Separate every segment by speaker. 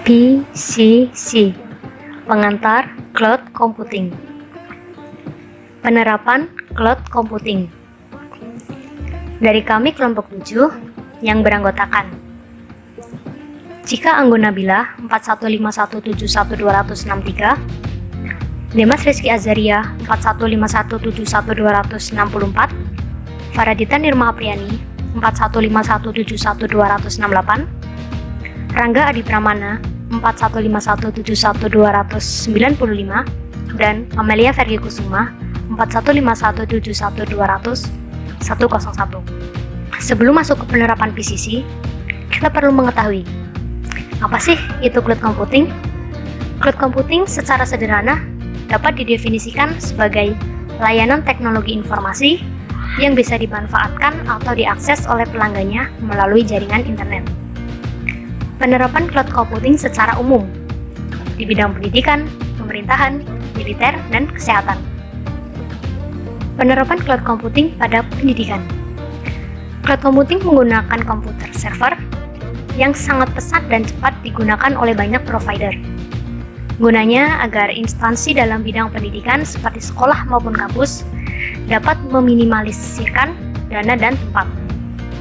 Speaker 1: PCC, pengantar Cloud Computing. Penerapan Cloud Computing. Dari kami kelompok 7 yang beranggotakan Cika Anggun Nabila 415171263, Demas Rizky Azaria 415171264, Faradita Nirma Apriani 415171268, Rangga Adi Pramana 415171295, dan Amelia Fergie Kusuma 415171201. Sebelum masuk ke penerapan PCC, kita perlu mengetahui apa sih itu cloud computing? Cloud computing secara sederhana dapat didefinisikan sebagai layanan teknologi informasi yang bisa dimanfaatkan atau diakses oleh pelanggannya melalui jaringan internet. Penerapan cloud computing secara umum di bidang pendidikan, pemerintahan, militer, dan kesehatan. Penerapan cloud computing pada pendidikan. Cloud computing menggunakan komputer server yang sangat pesat dan cepat digunakan oleh banyak provider. Gunanya agar instansi dalam bidang pendidikan seperti sekolah maupun kampus dapat meminimalisirkan dana dan tempat.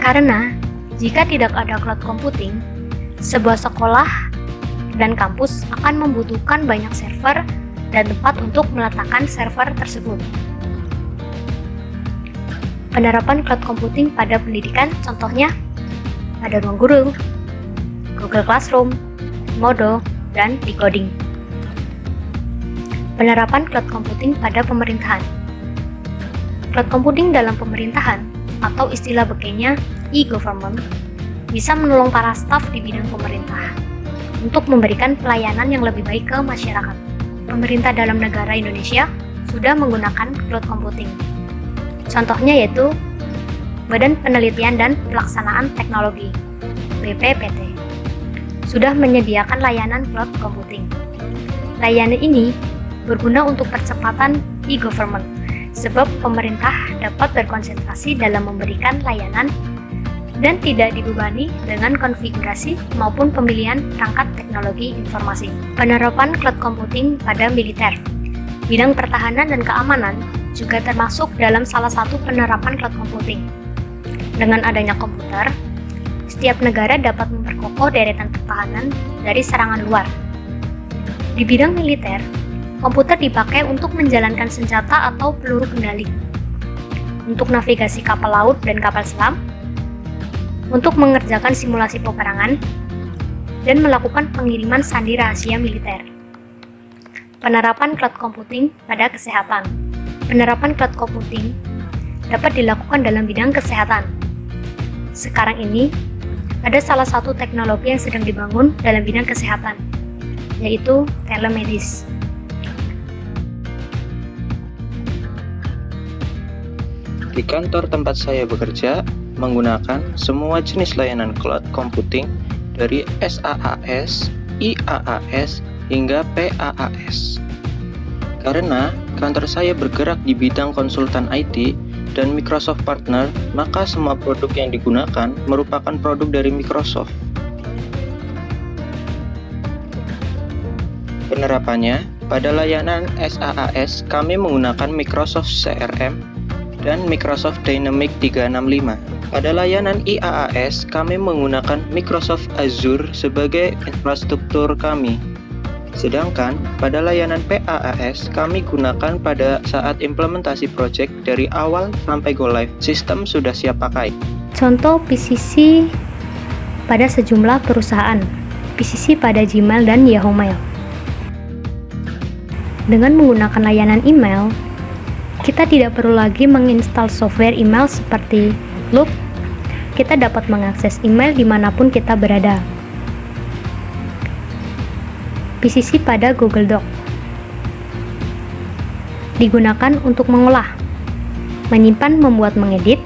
Speaker 1: Karena jika tidak ada cloud computing, sebuah sekolah dan kampus akan membutuhkan banyak server dan tempat untuk meletakkan server tersebut. Penerapan cloud computing pada pendidikan contohnya ada ruang guru, Google Classroom, Moodle, dan Decoding. Penerapan cloud computing pada pemerintahan. Cloud computing dalam pemerintahan atau istilah bekenya e-government bisa menolong para staf di bidang pemerintah untuk memberikan pelayanan yang lebih baik ke masyarakat. Pemerintah dalam negara Indonesia sudah menggunakan cloud computing. Contohnya yaitu Badan Penelitian dan Pelaksanaan Teknologi (BPPT) sudah menyediakan layanan cloud computing. Layanan ini berguna untuk percepatan e-government sebab pemerintah dapat berkonsentrasi dalam memberikan layanan dan tidak dibebani dengan konfigurasi maupun pemilihan perangkat teknologi informasi. Penerapan cloud computing pada militer. Bidang pertahanan dan keamanan juga termasuk dalam salah satu penerapan cloud computing. Dengan adanya komputer, setiap negara dapat memperkokoh deretan pertahanan dari serangan luar. Di bidang militer, komputer dipakai untuk menjalankan senjata atau peluru kendali, untuk navigasi kapal laut dan kapal selam, untuk mengerjakan simulasi peperangan, dan melakukan pengiriman sandi rahasia militer. Penerapan cloud computing pada kesehatan. Penerapan cloud computing dapat dilakukan dalam bidang kesehatan. Sekarang ini, ada salah satu teknologi yang sedang dibangun dalam bidang kesehatan, yaitu telemedicine.
Speaker 2: Di kantor tempat saya bekerja, menggunakan semua jenis layanan cloud computing dari SaaS, IaaS, hingga PaaS. Karena kantor saya bergerak di bidang konsultan IT dan Microsoft Partner, maka semua produk yang digunakan merupakan produk dari Microsoft. Penerapannya, pada layanan SaaS kami menggunakan Microsoft CRM dan Microsoft Dynamics 365. Pada layanan IaaS, kami menggunakan Microsoft Azure sebagai infrastruktur kami. Sedangkan pada layanan PaaS, kami gunakan pada saat implementasi project dari awal sampai go live. Sistem sudah siap pakai.
Speaker 1: Contoh PCC pada sejumlah perusahaan, PCC pada Gmail dan Yahoo Mail. Dengan menggunakan layanan email, kita tidak perlu lagi menginstal software email seperti Outlook. Kita dapat mengakses email dimanapun kita berada. PCC pada Google Doc digunakan untuk mengolah, menyimpan, membuat, mengedit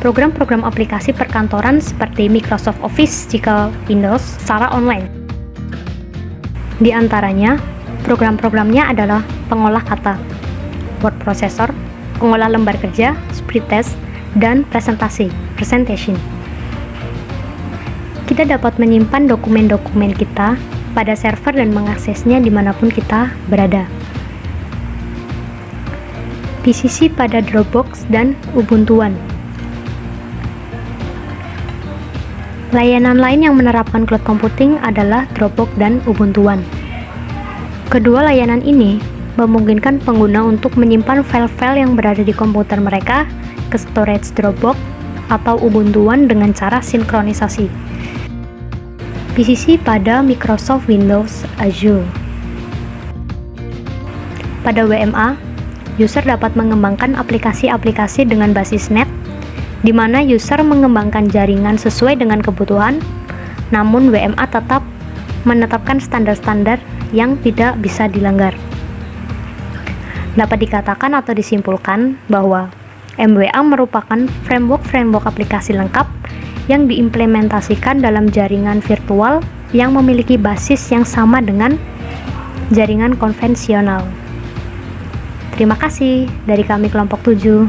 Speaker 1: program-program aplikasi perkantoran seperti Microsoft Office jika Windows secara online. Di antaranya, program-programnya adalah pengolah kata, word processor, pengolah lembar kerja, split test, dan presentation. Kita dapat menyimpan dokumen-dokumen kita pada server dan mengaksesnya dimanapun kita berada. PCC pada Dropbox dan Ubuntu One. Layanan lain yang menerapkan cloud computing adalah Dropbox dan Ubuntu One. Kedua layanan ini memungkinkan pengguna untuk menyimpan file-file yang berada di komputer mereka ke storage Dropbox atau Ubuntu One dengan cara sinkronisasi. PCC pada Microsoft Windows Azure. Pada WMA, user dapat mengembangkan aplikasi-aplikasi dengan basis net, di mana user mengembangkan jaringan sesuai dengan kebutuhan, namun WMA tetap menetapkan standar-standar yang tidak bisa dilanggar. Dapat dikatakan atau disimpulkan bahwa MWA merupakan framework aplikasi lengkap yang diimplementasikan dalam jaringan virtual yang memiliki basis yang sama dengan jaringan konvensional. Terima kasih dari kami kelompok 7.